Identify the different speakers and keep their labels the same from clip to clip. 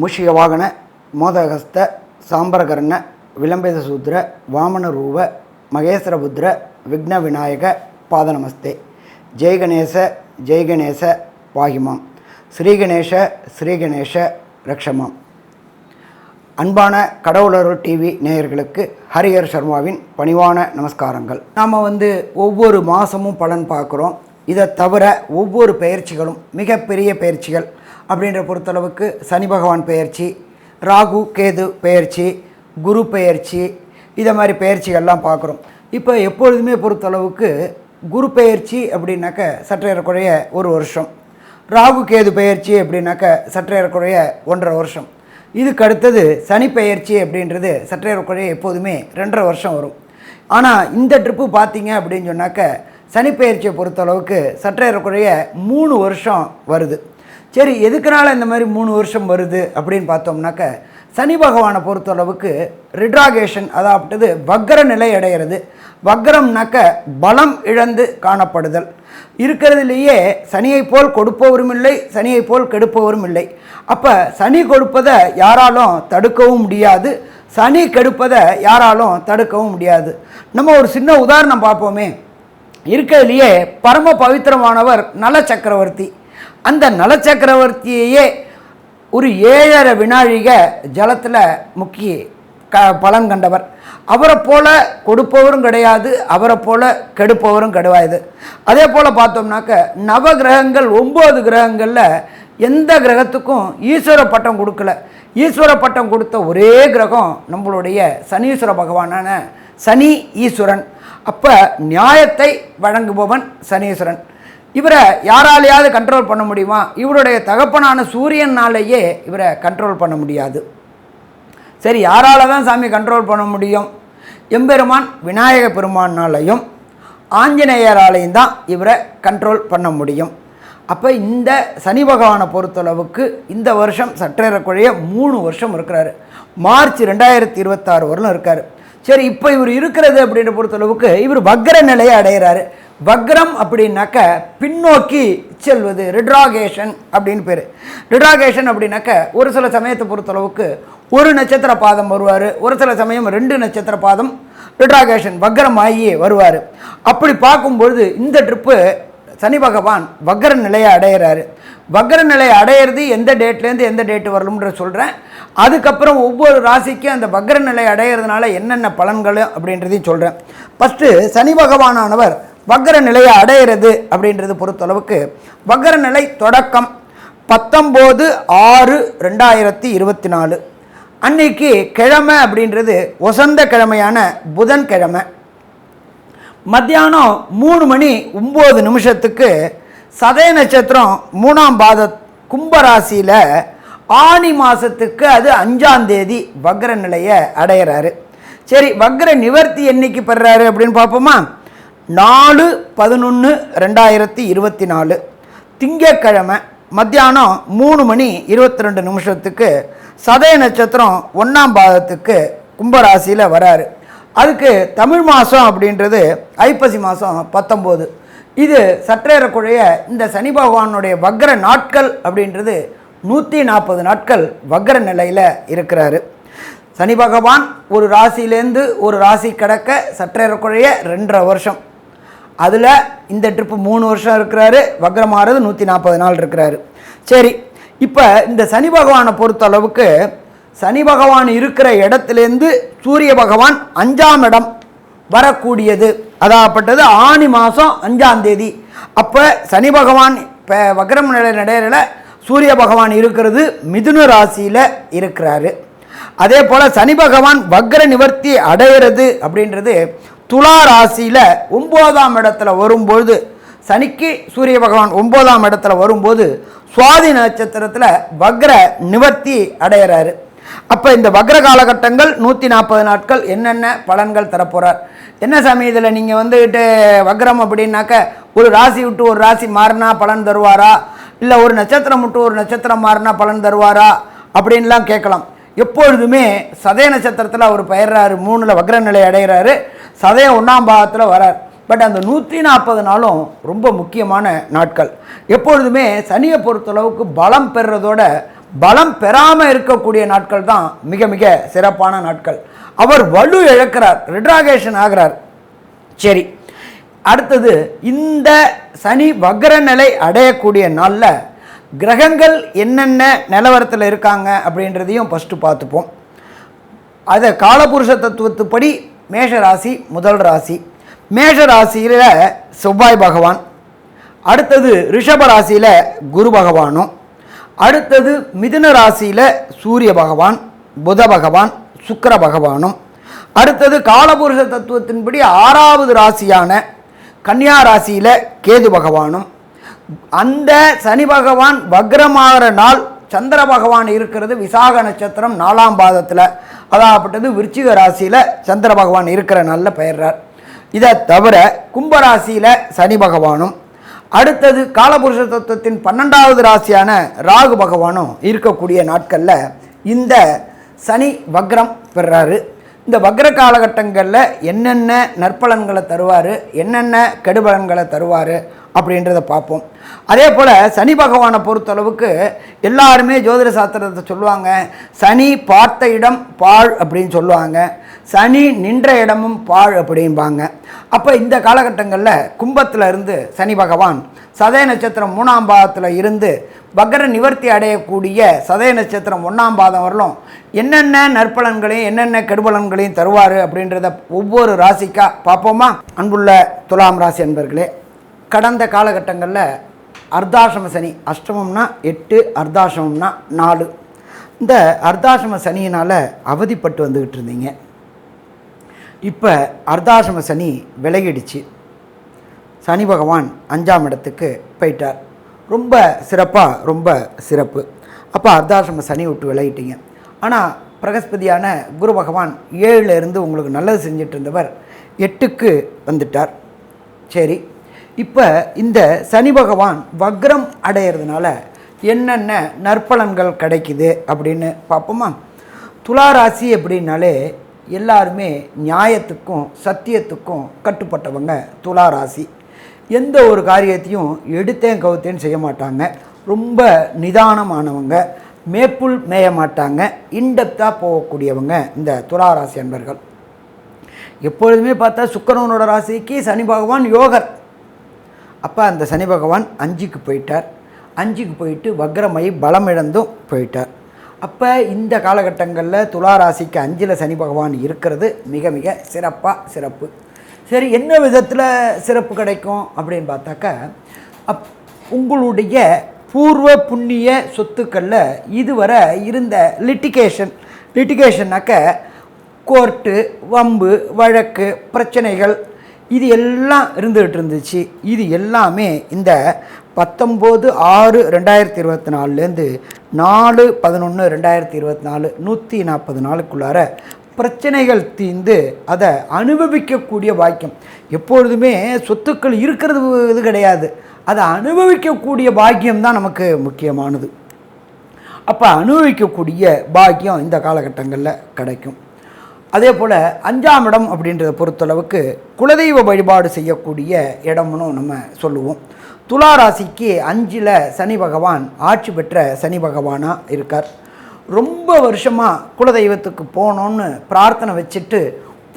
Speaker 1: ಮೂಷಿಕವಾಹನ ಮೋದಹಸ್ತ ಸಾಂಬರಕರ್ಣ ವಿಲಂಬಿತ ಸೂದ್ರ ವಾಮನ ರೂಪ ಮಹೇಶ್ವರಬುದ್ರ ವಿಘ್ನ ವಿನಾಯಕ ಪಾದ ನಮಸ್ತೆ. ಜೈ ಗಣೇಶ பாகிமாம். ஸ்ரீகணேஷ ரக்ஷமாம். அன்பான கடவுளர் டிவி நேயர்களுக்கு ஹரிஹர் சர்மாவின் பணிவான நமஸ்காரங்கள். நாம் ஒவ்வொரு மாதமும் பலன் பார்க்குறோம். இதை தவிர ஒவ்வொரு பயிற்சிகளும் மிகப்பெரிய பயிற்சிகள் அப்படின்ற பொறுத்தளவுக்கு சனி பகவான் பெயர்ச்சி, ராகு கேது பெயர்ச்சி, குரு பெயர்ச்சி, இதை மாதிரி பயிற்சிகள்லாம் பார்க்குறோம். இப்போ எப்பொழுதுமே பொறுத்தளவுக்கு குரு பெயர்ச்சி அப்படின்னாக்க சற்றேறக்குறைய ஒரு வருஷம், ராகு கேது பெயர்ச்சி அப்படின்னாக்க சற்றேறக்குறைய 1.5 வருஷம், இதுக்கு அடுத்தது சனி பெயர்ச்சி அப்படின்றது சற்றேறக்குறைய எப்போதுமே 2.5 வருஷம் வரும். ஆனால் இந்த ட்ரிப்பு பார்த்தீங்க அப்படின்னு சொன்னாக்க சனி பெயர்ச்சியை பொறுத்தளவுக்கு சற்றேறக்குறைய 3 வருஷம் வருது. சரி, எதுக்குனால இந்த மாதிரி 3 வருஷம் வருது அப்படின்னு பார்த்தோம்னாக்க சனி பகவானை பொறுத்தளவுக்கு ரிட்ராகேஷன், அதாவது வக்ர நிலை அடைகிறது. வக்ரம்னாக்க பலம் இழந்து காணப்படுதல். இருக்கிறதுலேயே சனியை போல் கொடுப்பவரும் இல்லை, சனியை போல் கெடுப்பவரும் இல்லை. அப்போ சனி கொடுப்பதை யாராலும் தடுக்கவும் முடியாது, சனி கெடுப்பதை யாராலும் தடுக்கவும் முடியாது. நம்ம ஒரு சின்ன உதாரணம் பார்ப்போமே. இருக்கிறதுலையே பரம பவித்திரமானவர் நல சக்கரவர்த்தி. அந்த நல சக்கரவர்த்தியையே ஒரு 7.5 வினாழிக ஜலத்தில் முக்கி பலன் கண்டவர். அவரை போல கொடுப்பவரும் கிடையாது, அவரை போல கெடுப்பவரும் கிடையாது. அதே போல் பார்த்தோம்னாக்க நவ கிரகங்கள் 9 கிரகங்களில் எந்த கிரகத்துக்கும் ஈஸ்வர பட்டம் கொடுக்கல. ஈஸ்வர பட்டம் கொடுத்த ஒரே கிரகம் நம்மளுடைய சனீஸ்வர பகவானான சனி ஈஸ்வரன். அப்போ நியாயத்தை வழங்குபவன் சனீஸ்வரன். இவரை யாராலையாவது கண்ட்ரோல் பண்ண முடியுமா? இவருடைய தகப்பனான சூரியனாலேயே இவரை கண்ட்ரோல் பண்ண முடியாது. சரி, யாரால தான் சாமி கண்ட்ரோல் பண்ண முடியும்? எம்பெருமான் விநாயக பெருமானாலையும் ஆஞ்சநேயராலையும் தான் இவரை கண்ட்ரோல் பண்ண முடியும். அப்போ இந்த சனி பகவானை பொறுத்தளவுக்கு இந்த வருஷம் சற்றேறக்குறைய 3 வருஷம் இருக்கிறாரு. மார்ச் 2026 வரலும் இருக்கார். சரி, இப்போ இவர் இருக்கிறது அப்படின்ற பொறுத்தளவுக்கு இவர் வக்ர நிலையை அடைகிறாரு. வக்ரம் அப்படின்னாக்க பின்னோக்கி செல்வது, ரிட்ராகேஷன் அப்படின்னு பேர். ரிட்ராகேஷன் அப்படின்னாக்க ஒரு சில சமயத்தை பொறுத்தளவுக்கு ஒரு நட்சத்திர பாதம் வருவார், ஒரு சில சமயம் 2 நட்சத்திர பாதம் ரிட்ராகேஷன் வக்ரம் ஆகியே வருவார். அப்படி பார்க்கும்பொழுது இந்த ட்ரிப்பு சனி பகவான் வக்ர நிலையை அடையிறாரு. வக்ர நிலையை அடையிறது எந்த டேட்லேருந்து எந்த டேட்டு வரலும்ன்ற சொல்கிறேன். அதுக்கப்புறம் ஒவ்வொரு ராசிக்கும் அந்த வக்ர நிலை அடையிறதுனால என்னென்ன பலன்கள் அப்படின்றதையும் சொல்கிறேன். ஃபஸ்ட்டு சனி பகவானானவர் வக்ர நிலையை அடையிறது அப்படின்றது பொறுத்தளவுக்கு வக்ர நிலை தொடக்கம் 19/6/2024 அன்னைக்கு கிழமை அப்படின்றது வசந்த கிழமையான புதன்கிழமை. மத்தியானம் 3:09 சதய நட்சத்திரம் 3ஆம் பாத கும்பராசியில் ஆனி மாதத்துக்கு அது 5ஆம் தேதி வக்ர நிலையை அடையிறாரு. சரி, வக்ர நிவர்த்தி என்னைக்கு பெறாரு அப்படின்னு பார்ப்போமா? 4/11/2024 திங்கட்கிழமை மத்தியானம் 3:22 சதய நட்சத்திரம் 1ஆம் பாதத்துக்கு கும்பராசியில் வராரு. அதுக்கு தமிழ் மாதம் அப்படின்றது ஐப்பசி மாதம் 19. இது சற்றேறக்குறைய இந்த சனி பகவானுடைய வக்ர நாட்கள் அப்படின்றது 140 நாட்கள் வக்ர நிலையில் இருக்கிறாரு. சனி பகவான் ஒரு ராசியிலேருந்து ஒரு ராசி கடக்க சற்றேறக்குறைய 2.5 வருஷம். அதில் இந்த ட்ரிப்பு 3 வருஷம் இருக்கிறாரு. வக்ரமாகிறது 140 நாள் இருக்கிறாரு. சரி, இப்போ இந்த சனி பகவானை பொறுத்தளவுக்கு சனி பகவான் இருக்கிற இடத்துலேருந்து சூரிய பகவான் 5ஆம் இடம் வரக்கூடியது, அதாகப்பட்டது ஆனி மாதம் 5ஆம் தேதி. அப்போ சனி பகவான் இப்போ வக்ரம் நிலை நடையில சூரிய பகவான் இருக்கிறது மிதுன ராசியில் இருக்கிறாரு. அதே போல் சனி பகவான் வக்ர நிவர்த்தி அடையிறது அப்படின்றது துலா ராசியில் 9ஆம் இடத்துல வரும்போது, சனிக்கு சூரிய பகவான் 9ஆம் இடத்துல வரும்போது சுவாதி நட்சத்திரத்தில் வக்ர நிவர்த்தி அடையிறாரு. அப்போ இந்த வக்ர காலகட்டங்கள் 140 நாட்கள் என்னென்ன பலன்கள் தரப்போகிறார்? என்ன சாமி இதில் நீங்கள் வக்ரம் அப்படின்னாக்க ஒரு ராசி விட்டு ஒரு ராசி மாறினா பலன் தருவாரா, இல்லை ஒரு நட்சத்திரம் விட்டு ஒரு நட்சத்திரம் மாறினா பலன் தருவாரா அப்படின்லாம் கேட்கலாம். எப்பொழுதுமே சதய நட்சத்திரத்தில் அவர் பயிர்றாரு, 3ல் வக்ர நிலை அடைகிறாரு, சதய 1ஆம் பாகத்தில் வரார். பட் அந்த 140 நாளும் ரொம்ப முக்கியமான நாட்கள். எப்பொழுதுமே சனியை பொறுத்தளவுக்கு பலம் பெறுறதோட பலம் பெறாமல் இருக்கக்கூடிய நாட்கள் தான் மிக மிக சிறப்பான நாட்கள். அவர் வலு இழக்கிறார், ரிட்ராகேஷன் ஆகிறார். சரி, அடுத்தது இந்த சனி வக்ர நிலை அடையக்கூடிய நாளில் கிரகங்கள் என்னென்ன நிலவரத்தில் இருக்காங்க அப்படின்றதையும் ஃபஸ்ட்டு பார்த்துப்போம். அதை காலபுருஷ தத்துவத்துப்படி மேஷ ராசி முதல் ராசி. மேஷ ராசியில் செவ்வாய் பகவான், அடுத்தது ரிஷப ராசியில் குரு பகவானும், அடுத்தது மிதுன ராசியில் சூரிய பகவான், புத பகவான், சுக்கிர பகவானும், அடுத்தது காலபுருஷ தத்துவத்தின்படி 6வது ராசியான கன்னியா ராசியில் கேது பகவானும். அந்த சனி பகவான் வக்ரமாகிற நாள் சந்திர பகவான் இருக்கிறது விசாக நட்சத்திரம் 4ஆம் பாதத்தில், அதாகப்பட்டது விருச்சிக ராசியில் சந்திர பகவான் இருக்கிற நாளில் பெயர்றார். இதை தவிர கும்பராசியில் சனி பகவானும், அடுத்தது காலபுருஷ தத்துவத்தின் 12வது ராசியான ராகு பகவானும் இருக்கக்கூடிய நாட்களில் இந்த சனி வக்ரம் பெறாரு. இந்த வக்ர காலகட்டங்களில் என்னென்ன நற்பலன்களை தருவார், என்னென்ன கெடுபலன்களை தருவார் அப்படின்றத பார்ப்போம். அதே போல் சனி பகவானை பொறுத்தளவுக்கு எல்லாருமே ஜோதிட சாஸ்திரத்தை சொல்லுவாங்க, சனி பார்த்த இடம் பாழ் அப்படின்னு சொல்லுவாங்க, சனி நின்ற இடமும் பாழ் அப்படிம்பாங்க. அப்போ இந்த காலகட்டங்களில் கும்பத்தில் இருந்து சனி பகவான் சதய நட்சத்திரம் 3ஆம் பாதத்தில் இருந்து வக்ர நிவர்த்தி அடையக்கூடிய சதய நட்சத்திரம் 1ஆம் பாதம் வரலும் என்னென்ன நற்பலன்களையும் என்னென்ன கெடுபலன்களையும் தருவார் அப்படின்றத ஒவ்வொரு ராசிக்காக பார்ப்போமா? அன்புள்ள துலாம் ராசி அன்பர்களே, கடந்த காலகட்டங்களில் அர்த்தாசிரம சனி, அஷ்டமம்னா 8, அர்த்தாசிரமம்னா 4, இந்த அர்த்தாசிரம சனியினால் அவதிப்பட்டு வந்துக்கிட்டு இருந்தீங்க. இப்போ அர்த்தாசிரம சனி விலகிடுச்சு, சனி பகவான் 5ஆம் இடத்துக்கு போயிட்டார். ரொம்ப சிறப்பாக, ரொம்ப சிறப்பு. அப்போ அர்த்தாசிரம சனி விட்டு விலகிட்டீங்க. ஆனால் பிரகஸ்பதியான குரு பகவான் 7ல் இருந்து உங்களுக்கு நல்லது செஞ்சிட்டு இருந்தவர் 8க்கு வந்துட்டார். சரி, இப்போ இந்த சனி பகவான் வக்ரம் அடையிறதுனால என்னென்ன நற்பலன்கள் கிடைக்குது அப்படின்னு பார்ப்போமா? துளாராசி அப்படின்னாலே எல்லாருமே நியாயத்துக்கும் சத்தியத்துக்கும் கட்டுப்பட்டவங்க துளாராசி. எந்த ஒரு காரியத்தையும் எடுத்தேன் கவுத்தேன்னு செய்ய மாட்டாங்க, ரொம்ப நிதானமானவங்க, மேப்புள் மேய மாட்டாங்க, இன்டெப்த்தாக போகக்கூடியவங்க இந்த துளாராசி அன்பர்கள். எப்பொழுதுமே பார்த்தா சுக்கிரனோட ராசிக்கு சனி பகவான் யோகர். அப்போ அந்த சனி பகவான் 5க்கு போயிட்டார். 5க்கு போயிட்டு வக்ரமாயி பலம் இழந்தும் போயிட்டார். அப்போ இந்த காலகட்டங்களில் துளாராசிக்கு 5ல் சனி பகவான் இருக்கிறது மிக மிக சிறப்பு. சரி, என்ன விதத்தில் சிறப்பு கிடைக்கும் அப்படின்னு பார்த்தாக்கா, உங்களுடைய பூர்வ புண்ணிய சொத்துக்களில் இதுவரை இருந்த லிட்டிகேஷன்னாக்க கோர்ட்டு, வம்பு, வழக்கு, பிரச்சனைகள் இது எல்லாம் இருந்துகிட்டு இருந்துச்சு. இது எல்லாமே இந்த 19/6/2024 4/11/2024 140 நாளுக்குள்ளார பிரச்சனைகள் தீர்ந்து அதை அனுபவிக்கக்கூடிய பாக்கியம். எப்பொழுதுமே சொத்துக்கள் இருக்கிறது இது கிடையாது, அதை அனுபவிக்கக்கூடிய பாக்கியம்தான் நமக்கு முக்கியமானது. அப்போ அனுபவிக்கக்கூடிய பாக்கியம் இந்த காலகட்டங்களில் கிடைக்கும். அதே போல் 5ஆம் இடம் அப்படின்றத பொறுத்தளவுக்கு குலதெய்வ வழிபாடு செய்யக்கூடிய இடம்னு நம்ம சொல்லுவோம். துளாராசிக்கு 5ல் சனி பகவான் ஆட்சி பெற்ற சனி பகவானாக இருக்கார். ரொம்ப வருஷமாக குலதெய்வத்துக்கு போகணுன்னு பிரார்த்தனை வச்சுட்டு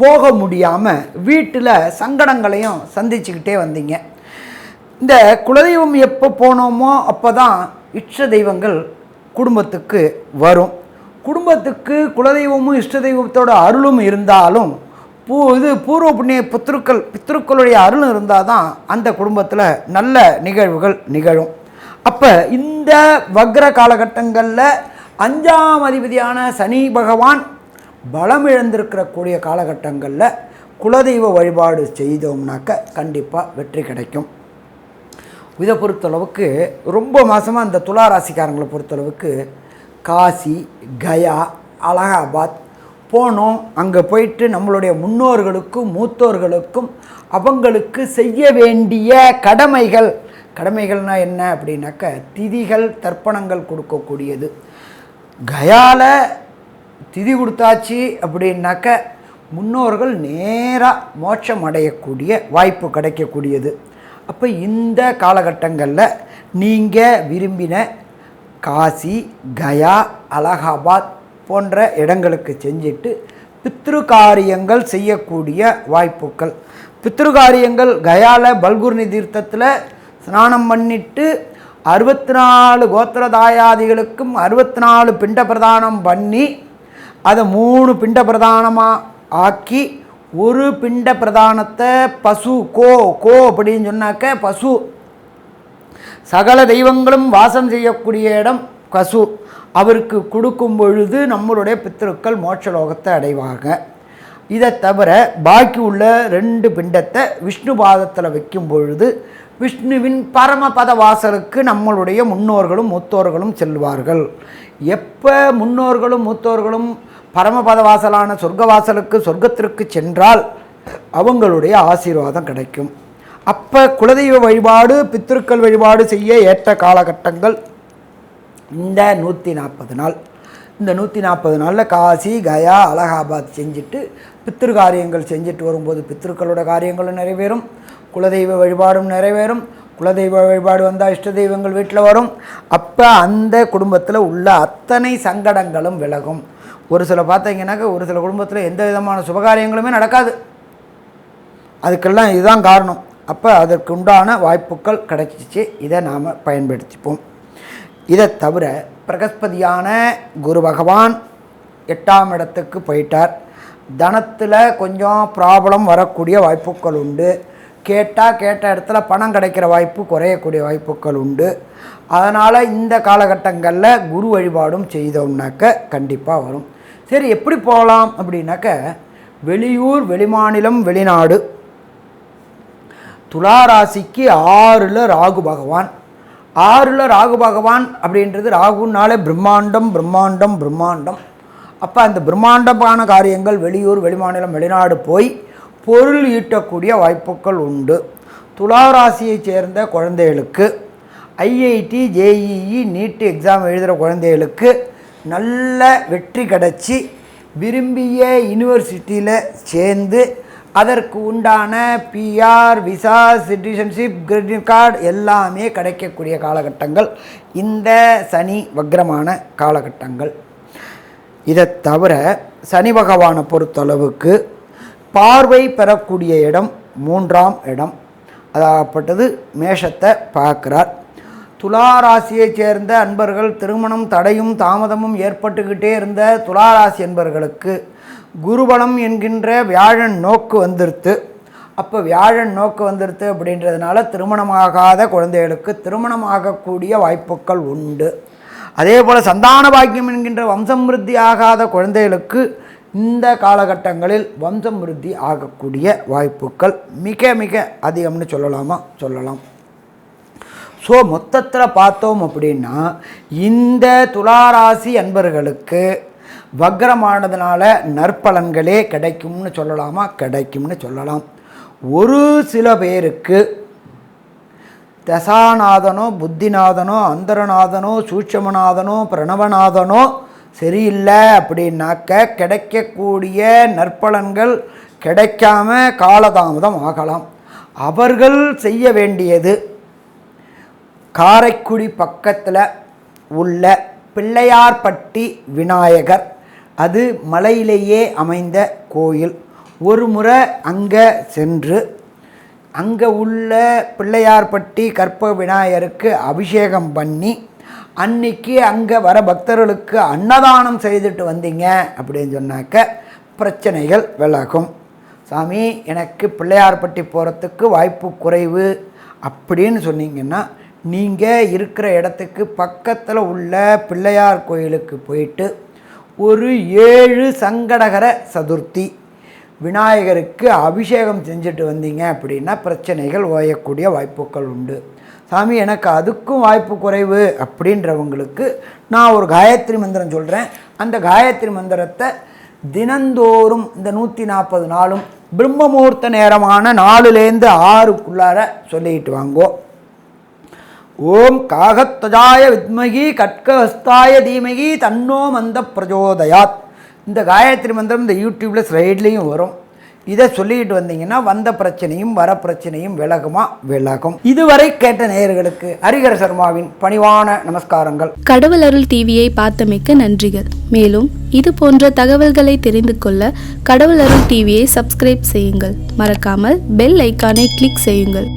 Speaker 1: போக முடியாமல் வீட்டில் சங்கடங்களையும் சந்திச்சுக்கிட்டே வந்தீங்க. இந்த குலதெய்வம் எப்போ போனோமோ அப்போ தான் இஷ்ட தெய்வங்கள் குடும்பத்துக்கு வரும். குடும்பத்துக்கு குலதெய்வமும் இஷ்ட தெய்வத்தோட அருளும் இருந்தாலும் பூர்வ புண்ணிய பித்ருக்களுடைய அருளும் இருந்தால் தான் அந்த குடும்பத்தில் நல்ல நிகழ்வுகள் நிகழும். அப்போ இந்த வக்ர காலகட்டங்களில் 5ஆம் அதிபதியான சனி பகவான் பலம் இழந்திருக்கிற கூடிய காலகட்டங்களில் குலதெய்வ வழிபாடு செய்தோம்னாக்க கண்டிப்பாக வெற்றி கிடைக்கும். இதை பொறுத்தளவுக்கு ரொம்ப மாதமாக இந்த துளாராசிக்காரங்களை பொறுத்தளவுக்கு காசி, கயா, அலகாபாத் போனோம். அங்கே போயிட்டு நம்மளுடைய முன்னோர்களுக்கும் மூத்தோர்களுக்கும் அவங்களுக்கு செய்ய வேண்டிய கடமைகள்னால் என்ன அப்படின்னாக்க திதிகள் தர்ப்பணங்கள் கொடுக்கக்கூடியது. கயாவில் திதி கொடுத்தாச்சு அப்படின்னாக்க முன்னோர்கள் நேராக மோட்சம் அடையக்கூடிய வாய்ப்பு கிடைக்கக்கூடியது. அப்போ இந்த காலகட்டங்களில் நீங்கள் விரும்பின காசி, கயா, அலகாபாத் போன்ற இடங்களுக்கு செஞ்சுட்டு பித்ருகாரியங்கள் செய்யக்கூடிய வாய்ப்புக்கள். பித்ருகாரியங்கள் கயாவில் பல்குர்னி தீர்த்தத்தில் ஸ்நானம் பண்ணிட்டு 64 கோத்திரதாயாதிகளுக்கும் 64 பிண்ட பிரதானம் பண்ணி அதை 3 பிண்ட பிரதானமாக ஆக்கி ஒரு பிண்ட பிரதானத்தை பசு கோ அப்படின்னு சொன்னாக்க பசு சகல தெய்வங்களும் வாசம் செய்யக்கூடிய இடம் பசு அவருக்கு கொடுக்கும் பொழுது நம்மளுடைய பித்திருக்கள் மோட்சலோகத்தை அடைவாங்க. இதை தவிர பாக்கி உள்ள 2 பிண்டத்தை விஷ்ணு பாதத்தில் வைக்கும் பொழுது விஷ்ணுவின் பரமபத வாசலுக்கு நம்மளுடைய முன்னோர்களும் மூத்தோர்களும் செல்வார்கள். எப்போ முன்னோர்களும் மூத்தோர்களும் பரமபத வாசலான சொர்க்கவாசலுக்கு சொர்க்கத்திற்கு சென்றால் அவங்களுடைய ஆசீர்வாதம் கிடைக்கும். அப்போ குலதெய்வ வழிபாடு பித்திருக்கள் வழிபாடு செய்ய ஏற்ற காலகட்டங்கள் இந்த 140 நாள். இந்த 140 நாளில் காசி, கயா, அலகாபாத் செஞ்சுட்டு பித்திருக்காரியங்கள் செஞ்சுட்டு வரும்போது பித்திருக்களோட காரியங்களும் நிறைவேறும், குலதெய்வ வழிபாடும் நிறைவேறும். குலதெய்வ வழிபாடு வந்தால் இஷ்ட தெய்வங்கள் வீட்டில் வரும். அப்போ அந்த குடும்பத்தில் உள்ள அத்தனை சங்கடங்களும் விலகும். ஒரு சில பார்த்தீங்கன்னாக்க ஒரு சில குடும்பத்தில் எந்த விதமான சுபகாரியங்களுமே நடக்காது. அதுக்கெல்லாம் இதுதான் காரணம். அப்போ அதற்கு உண்டான வாய்ப்புகள் கிடைச்சிச்சு. இதை நாம் பயன்படுத்திப்போம். இதை தவிர பிரகஸ்பதியான குரு பகவான் 8ஆம் இடத்துக்கு போயிட்டார். தனத்தில் கொஞ்சம் ப்ராப்ளம் வரக்கூடிய வாய்ப்புகள் உண்டு. கேட்ட இடத்துல பணம் கிடைக்கிற வாய்ப்பு குறையக்கூடிய வாய்ப்புகள் உண்டு. அதனால் இந்த காலகட்டங்களில் குரு வழிபாடும் செய்தோம்னாக்க கண்டிப்பாக வரும். சரி, எப்படி போகலாம் அப்படின்னாக்க வெளியூர், வெளிமாநிலம், வெளிநாடு. துளாராசிக்கு 6ல் ராகு பகவான். 6ல் ராகு பகவான் அப்படின்றது ராகுனாலே பிரம்மாண்டம் பிரம்மாண்டம் பிரம்மாண்டம். அப்போ அந்த பிரம்மாண்டமான காரியங்கள் வெளியூர், வெளிமாநிலம், வெளிநாடு போய் பொருள் ஈட்டக்கூடிய வாய்ப்புகள் உண்டு. துளாராசியை சேர்ந்த குழந்தைகளுக்கு ஐஐடி, ஜேஇஇ, நீட் எக்ஸாம் எழுதுகிற குழந்தைகளுக்கு நல்ல வெற்றி கிடச்சி விரும்பிய யூனிவர்சிட்டியில் சேர்ந்து அதற்கு உண்டான PR, visa, citizenship, credit card எல்லாமே கிடைக்கக்கூடிய காலகட்டங்கள் இந்த சனி வக்ரமான காலகட்டங்கள். இதை தவிர சனி பகவானை பொறுத்தளவுக்கு பார்வை பெறக்கூடிய இடம் 3ஆம் இடம். அதாகப்பட்டது மேஷத்தை பார்க்குறார். துளாராசியைச் சேர்ந்த அன்பர்கள் திருமணம் தடையும் தாமதமும் ஏற்பட்டுக்கிட்டே இருந்த துளாராசி அன்பர்களுக்கு குருபலம் என்கின்ற வியாழன் நோக்கு வந்துருத்து. அப்போ வியாழன் நோக்கு வந்துருத்து அப்படின்றதுனால திருமணமாகாத குழந்தைகளுக்கு திருமணமாகக்கூடிய வாய்ப்புகள் உண்டு. அதே போல் சந்தான பாக்கியம் என்கின்ற வம்சம் விருத்தி ஆகாத குழந்தைகளுக்கு இந்த காலகட்டங்களில் வம்சம் விருத்தி ஆகக்கூடிய வாய்ப்புகள் மிக மிக அதிகம்னு சொல்லலாம். ஸோ மொத்தத்தில் பார்த்தோம் அப்படின்னா இந்த துளாராசி அன்பர்களுக்கு வக்ரமானதுனால நற்பலன்களே கிடைக்கும்னு சொல்லலாம். ஒரு சில பேருக்கு தசாநாதனோ, புத்திநாதனோ, அந்தரநாதனோ, சூட்சமநாதனோ, பிரணவநாதனோ சரியில்லை அப்படின்னாக்க கிடைக்கக்கூடிய நற்பலன்கள் கிடைக்காம காலதாமதம் ஆகலாம். அவர்கள் செய்ய வேண்டியது காரைக்குடி பக்கத்தில் உள்ள பிள்ளையார்பட்டி விநாயகர், அது மலையிலேயே அமைந்த கோயில். ஒரு முறை அங்கே சென்று அங்கே உள்ள பிள்ளையார்பட்டி கற்ப விநாயகருக்கு அபிஷேகம் பண்ணி அன்னைக்கு அங்கே வர பக்தர்களுக்கு அன்னதானம் செய்துட்டு வந்தீங்க அப்படின்னு சொன்னாக்க பிரச்சனைகள் விலகும். சாமி, எனக்கு பிள்ளையார்பட்டி போகிறதுக்கு வாய்ப்பு குறைவு அப்படின்னு சொன்னீங்கன்னா நீங்கள் இருக்கிற இடத்துக்கு பக்கத்தில் உள்ள பிள்ளையார் கோயிலுக்கு போயிட்டு ஒரு 7 சங்கடகர சதுர்த்தி விநாயகருக்கு அபிஷேகம் செஞ்சுட்டு வந்தீங்க அப்படின்னா பிரச்சனைகள் ஓயக்கூடிய வாய்ப்புகள் உண்டு. சாமி, எனக்கு அதுக்கும் வாய்ப்பு குறைவு அப்படின்றவங்களுக்கு நான் ஒரு காயத்ரி மந்திரம் சொல்கிறேன். அந்த காயத்ரி மந்திரத்தை தினந்தோறும் இந்த 140 நாளும் பிரம்ம முகூர்த்த நேரமான 4லேருந்து 6க்குள்ளார சொல்லிட்டு வாங்கோ. ஓம் காகத்வஜாய வித்மகி கட்கஹஸ்தாய தீமகி தன்னோ மந்த பிரஜோதயாத். இந்த காயத்ரி மந்திரம் இந்த யூடியூப்பில் ஸ்லைட்லேயும் வரும். இதை சொல்லிக்கிட்டு வந்தீங்கன்னா வந்த பிரச்சனையும் வர பிரச்சனையும் விலகும். இதுவரை கேட்ட நேயர்களுக்கு ஹரிஹர சர்மாவின் பணிவான நமஸ்காரங்கள்.
Speaker 2: கடவுள் அருள் டிவியை பார்த்தமைக்க நன்றிகள். மேலும் இது போன்ற தகவல்களை தெரிந்து கொள்ள கடவுள் அருள் டிவியை சப்ஸ்கிரைப் செய்யுங்கள். மறக்காமல் பெல் ஐக்கானை கிளிக் செய்யுங்கள்.